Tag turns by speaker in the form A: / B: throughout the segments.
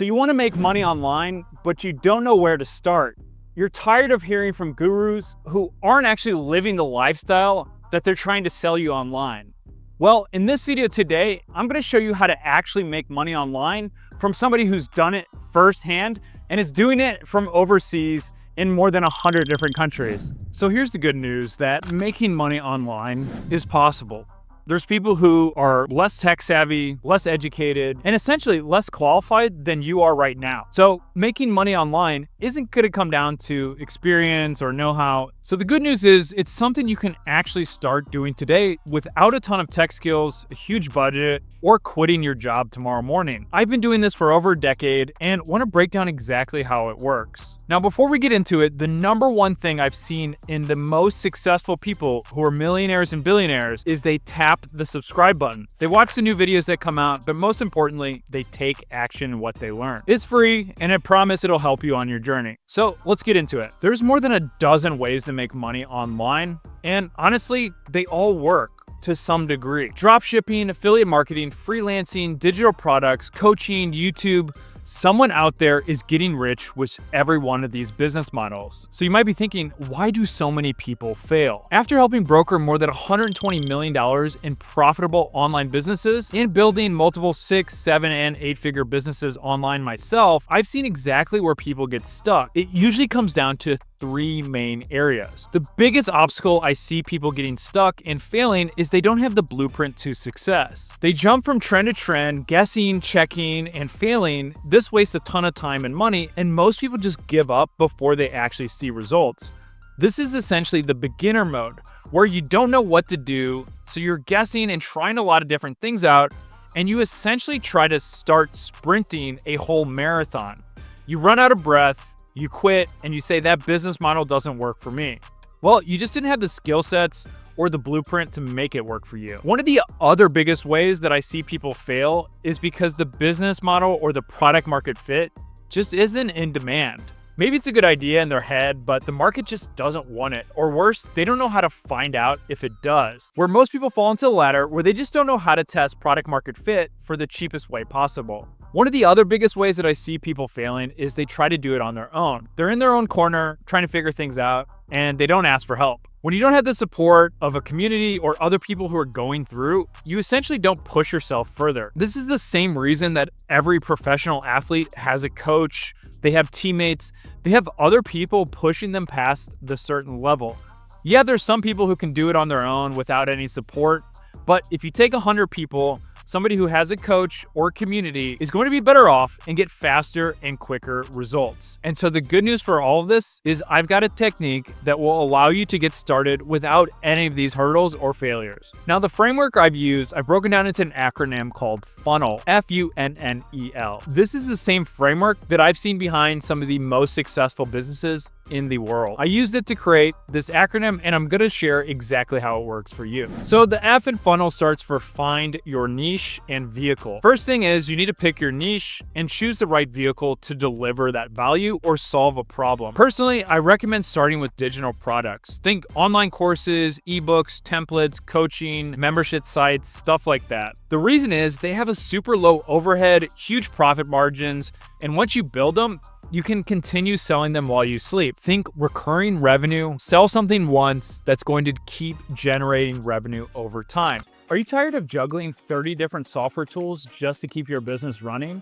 A: So you want to make money online, but you don't know where to start. You're tired of hearing from gurus who aren't actually living the lifestyle that they're trying to sell you online. Well, in this video today, I'm going to show you how to actually make money online from somebody who's done it firsthand and is doing it from overseas in more than 100 different countries. So here's the good news, that making money online is possible. There's people who are less tech savvy, less educated, and essentially less qualified than you are right now. So making money online isn't going to come down to experience or know-how. So the good news is it's something you can actually start doing today without a ton of tech skills, a huge budget, or quitting your job tomorrow morning. I've been doing this for over a decade and want to break down exactly how it works. Now, before we get into it, the number one thing I've seen in the most successful people who are millionaires and billionaires is they tap the subscribe button. They watch the new videos that come out, but most importantly, they take action in what they learn. It's free, and I promise it'll help you on your journey. So let's get into it. There's more than a dozen ways to make money online, and honestly, they all work to some degree. Dropshipping, affiliate marketing, freelancing, digital products, coaching, YouTube. Someone out there is getting rich with every one of these business models. So you might be thinking, why do so many people fail? After helping broker more than $120 million in profitable online businesses and building multiple 6, 7, and 8-figure businesses online myself, I've seen exactly where people get stuck. It usually comes down to three main areas. The biggest obstacle I see people getting stuck and failing is they don't have the blueprint to success. They jump from trend to trend, guessing, checking, and failing. This wastes a ton of time and money, and most people just give up before they actually see results. This is essentially the beginner mode, where you don't know what to do, so you're guessing and trying a lot of different things out, and you essentially try to start sprinting a whole marathon. You run out of breath, you quit, and you say that business model doesn't work for me. Well, you just didn't have the skill sets or the blueprint to make it work for you. One of the other biggest ways that I see people fail is because the business model or the product market fit just isn't in demand. Maybe it's a good idea in their head, but the market just doesn't want it. Or worse, they don't know how to find out if it does. Where most people fall into the latter, where they just don't know how to test product market fit for the cheapest way possible. One of the other biggest ways that I see people failing is they try to do it on their own. They're in their own corner, trying to figure things out, and they don't ask for help. When you don't have the support of a community or other people who are going through, you essentially don't push yourself further. This is the same reason that every professional athlete has a coach, they have teammates, they have other people pushing them past the certain level. Yeah, there's some people who can do it on their own without any support, but if you take 100 people, somebody who has a coach or community is going to be better off and get faster and quicker results. And so the good news for all of this is I've got a technique that will allow you to get started without any of these hurdles or failures. Now, the framework I've used, I've broken down into an acronym called FUNNEL, F-U-N-N-E-L. This is the same framework that I've seen behind some of the most successful businesses in the world. I used it to create this acronym, and I'm going to share exactly how it works for you. So the F in FUNNEL starts for find your niche and vehicle. First thing is you need to pick your niche and choose the right vehicle to deliver that value or solve a problem. Personally, I recommend starting with digital products. Think online courses, ebooks, templates, coaching, membership sites, stuff like that. The reason is they have a super low overhead, huge profit margins, and once you build them, you can continue selling them while you sleep. Think recurring revenue, sell something once that's going to keep generating revenue over time. Are you tired of juggling 30 different software tools just to keep your business running?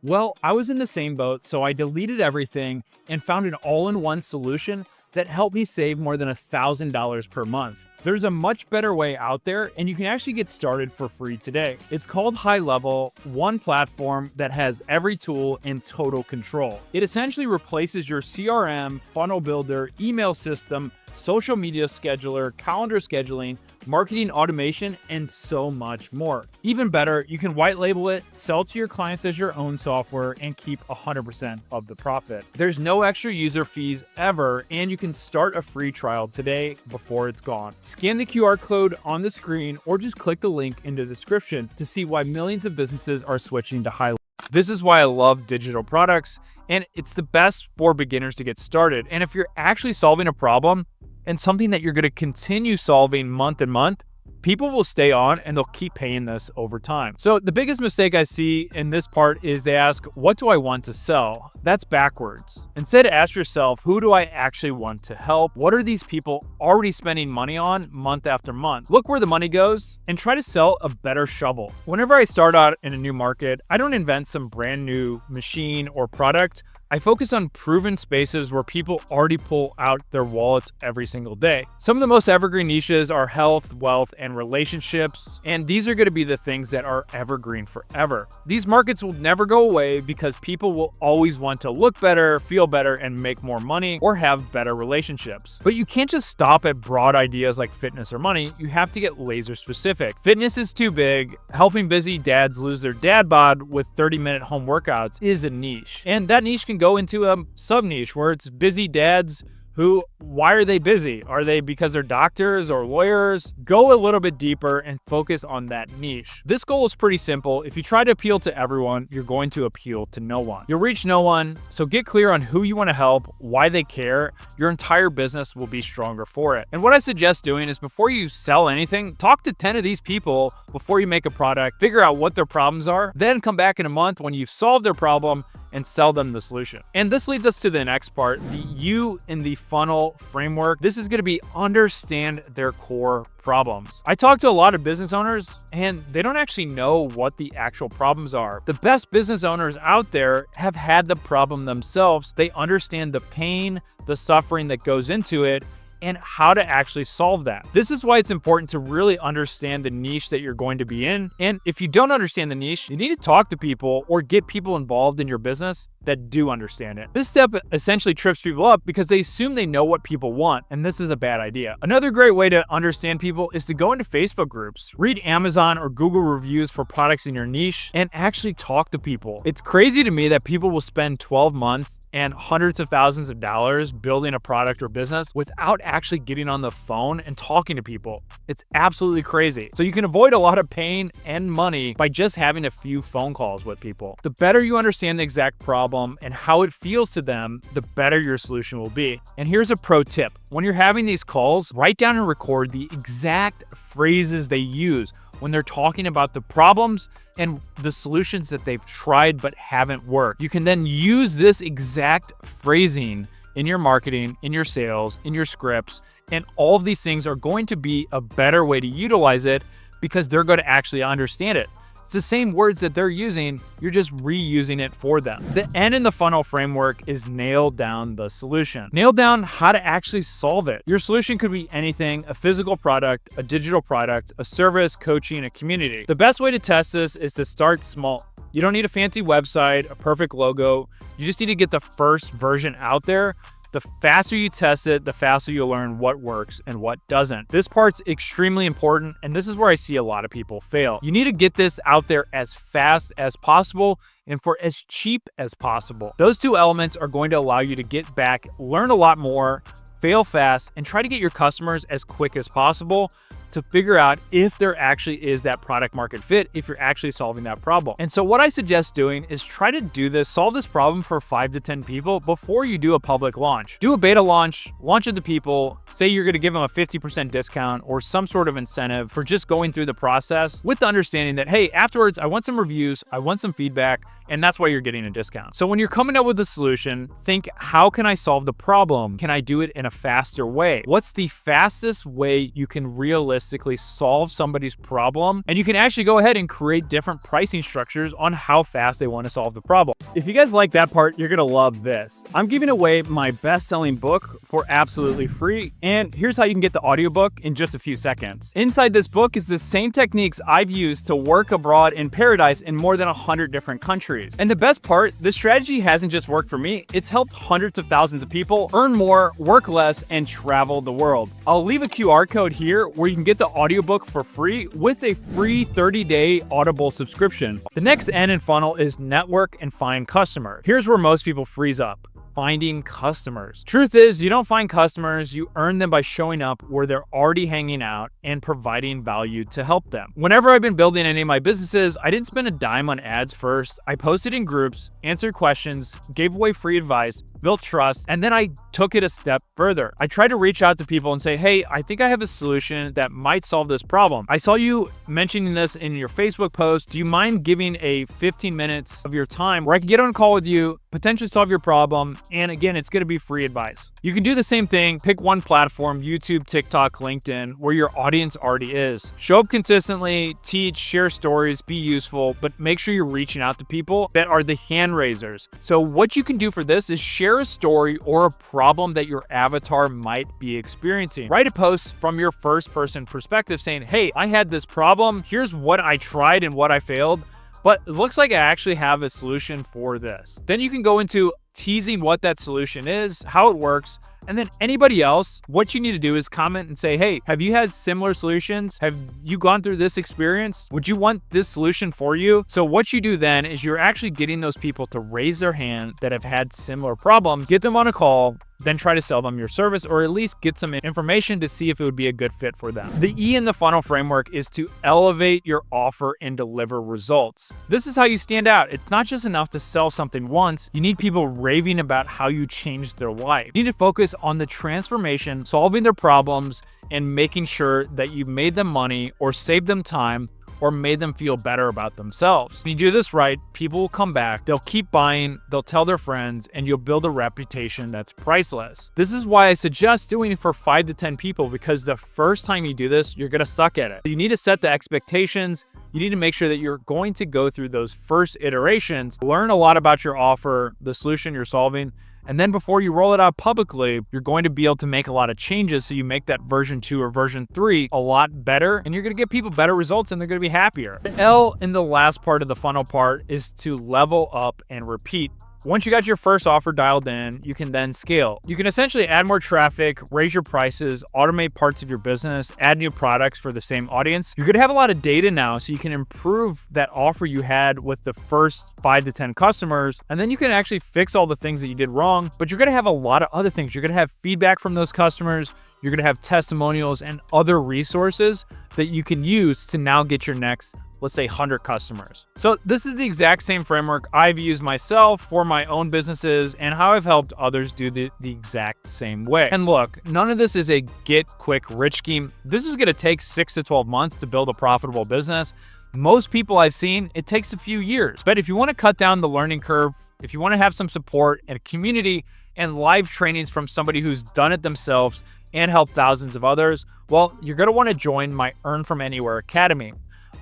A: Well, I was in the same boat, so I deleted everything and found an all-in-one solution that helped me save more than $1,000 per month. There's a much better way out there, and you can actually get started for free today. It's called High Level, one platform that has every tool in total control. It essentially replaces your CRM, funnel builder, email system, social media scheduler, calendar scheduling, marketing automation, and so much more. Even better, you can white label it, sell to your clients as your own software, and keep 100% of the profit. There's no extra user fees ever, and you can start a free trial today before it's gone. Scan the QR code on the screen or just click the link in the description to see why millions of businesses are switching to High Level. This is why I love digital products, and it's the best for beginners to get started. And if you're actually solving a problem and something that you're going to continue solving month and month, people will stay on and they'll keep paying this over time. So the biggest mistake I see in this part is they ask, what do I want to sell? That's backwards. Instead, ask yourself, who do I actually want to help? What are these people already spending money on month after month? Look where the money goes and try to sell a better shovel. Whenever I start out in a new market, I don't invent some brand new machine or product. I focus on proven spaces where people already pull out their wallets every single day. Some of the most evergreen niches are health, wealth, and relationships, and these are going to be the things that are evergreen forever. These markets will never go away because people will always want to look better, feel better, and make more money or have better relationships. But you can't just stop at broad ideas like fitness or money. You have to get laser specific. Fitness is too big. Helping busy dads lose their dad bod with 30-minute home workouts is a niche, and that niche can go into a sub niche where it's busy dads who, why are they busy? Are they because they're doctors or lawyers? Go a little bit deeper and focus on that niche. This goal is pretty simple. If you try to appeal to everyone, you're going to appeal to no one. You'll reach no one, so get clear on who you want to help, why they care. Your entire business will be stronger for it. And what I suggest doing is before you sell anything, talk to 10 of these people before you make a product, figure out what their problems are, then come back in a month when you've solved their problem and sell them the solution. And this leads us to the next part, the U in the funnel framework. This is gonna be understand their core problems. I talk to a lot of business owners and they don't actually know what the actual problems are. The best business owners out there have had the problem themselves. They understand the pain, the suffering that goes into it, and how to actually solve that. This is why it's important to really understand the niche that you're going to be in. And if you don't understand the niche, you need to talk to people or get people involved in your business that do understand it. This step essentially trips people up because they assume they know what people want, and this is a bad idea. Another great way to understand people is to go into Facebook groups, read Amazon or Google reviews for products in your niche, and actually talk to people. It's crazy to me that people will spend 12 months and hundreds of thousands of dollars building a product or business without actually getting on the phone and talking to people. It's absolutely crazy. So you can avoid a lot of pain and money by just having a few phone calls with people. The better you understand the exact problem and how it feels to them, the better your solution will be. And here's a pro tip. When you're having these calls, write down and record the exact phrases they use when they're talking about the problems and the solutions that they've tried but haven't worked. You can then use this exact phrasing in your marketing, in your sales, in your scripts, and all of these things are going to be a better way to utilize it because they're going to actually understand it. It's the same words that they're using, you're just reusing it for them. The N in the funnel framework is nail down the solution. Nail down how to actually solve it. Your solution could be anything, a physical product, a digital product, a service, coaching, a community. The best way to test this is to start small. You don't need a fancy website, a perfect logo. You just need to get the first version out there. The faster you test it, the faster you'll learn what works and what doesn't. This part's extremely important, and this is where I see a lot of people fail. You need to get this out there as fast as possible and for as cheap as possible. Those two elements are going to allow you to get back, learn a lot more, fail fast, and try to get your customers as quick as possible to figure out if there actually is that product market fit, if you're actually solving that problem. And so what I suggest doing is try to do this, solve this problem for 5 to 10 people before you do a public launch. Do a beta launch it to people, say you're gonna give them a 50% discount or some sort of incentive for just going through the process with the understanding that, hey, afterwards, I want some reviews, I want some feedback, and that's why you're getting a discount. So when you're coming up with a solution, think, how can I solve the problem? Can I do it in a faster way? What's the fastest way you can realistically solve somebody's problem? And you can actually go ahead and create different pricing structures on how fast they want to solve the problem. If you guys like that part, you're gonna love this. I'm giving away my best-selling book for absolutely free, and here's how you can get the audiobook in just a few seconds. Inside this book is the same techniques I've used to work abroad in paradise in more than 100 different countries. And the best part, this strategy hasn't just worked for me, it's helped hundreds of thousands of people earn more, work less, and travel the world. I'll leave a QR code here where you can get the audiobook for free with a free 30-day Audible subscription. The next N in funnel is network and find customers. Here's where most people freeze up. finding customers. Truth is, you don't find customers, you earn them by showing up where they're already hanging out and providing value to help them. Whenever I've been building any of my businesses, I didn't spend a dime on ads first. I posted in groups, answered questions, gave away free advice, built trust, and then I took it a step further. I tried to reach out to people and say, hey, I think I have a solution that might solve this problem. I saw you mentioning this in your Facebook post. Do you mind giving a 15 minutes of your time where I can get on a call with you, potentially solve your problem? And again, it's going to be free advice. You can do the same thing. Pick one platform, YouTube, TikTok, LinkedIn, where your audience already is. Show up consistently, teach, share stories, be useful, but make sure you're reaching out to people that are the hand raisers. So what you can do for this is share a story or a problem that your avatar might be experiencing. Write a post from your first person perspective saying, hey, I had this problem. Here's what I tried and what I failed, but it looks like I actually have a solution for this. Then you can go into teasing what that solution is, how it works, and then anybody else, what you need to do is comment and say, hey, have you had similar solutions? Have you gone through this experience? Would you want this solution for you? So what you do then is you're actually getting those people to raise their hand that have had similar problems, get them on a call, then try to sell them your service, or at least get some information to see if it would be a good fit for them. The E in the funnel framework is to elevate your offer and deliver results. This is how you stand out. It's not just enough to sell something once. You need people raving about how you changed their life. You need to focus on the transformation, solving their problems, and making sure that you made them money or saved them time or made them feel better about themselves. When you do this right, people will come back, they'll keep buying, they'll tell their friends, and you'll build a reputation that's priceless. This is why I suggest doing it for 5 to 10 people, because the first time you do this, you're gonna suck at it. You need to set the expectations. You need to make sure that you're going to go through those first iterations, learn a lot about your offer, the solution you're solving, and then before you roll it out publicly, you're going to be able to make a lot of changes so you make that version 2 or version 3 a lot better, and you're going to get people better results and they're going to be happier. The L in the last part of the funnel part is to level up and repeat. Once you got your first offer dialed in, you can then scale. You can essentially add more traffic, raise your prices, automate parts of your business, add new products for the same audience. You're gonna have a lot of data now, so you can improve that offer you had with the first 5 to 10 customers, and then you can actually fix all the things that you did wrong, but you're gonna have a lot of other things. You're gonna have feedback from those customers, you're gonna have testimonials and other resources that you can use to now get your next, let's say, 100 customers. So this is the exact same framework I've used myself for my own businesses and how I've helped others do the exact same way. And look, none of this is a get quick rich scheme. This is gonna take 6 to 12 months to build a profitable business. Most people I've seen, it takes a few years. But if you wanna cut down the learning curve, if you wanna have some support and a community and live trainings from somebody who's done it themselves and helped thousands of others, well, you're gonna wanna join my Earn From Anywhere Academy.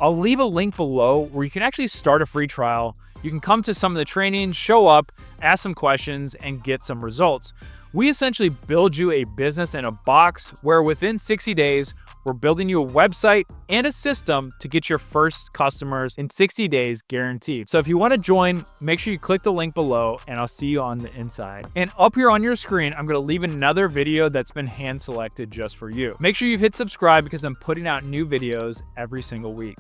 A: I'll leave a link below where you can actually start a free trial. You can come to some of the trainings, show up, ask some questions, and get some results. We essentially build you a business in a box where within 60 days, we're building you a website and a system to get your first customers in 60 days guaranteed. So if you want to join, make sure you click the link below and I'll see you on the inside. And up here on your screen, I'm going to leave another video that's been hand selected just for you. Make sure you've hit subscribe because I'm putting out new videos every single week.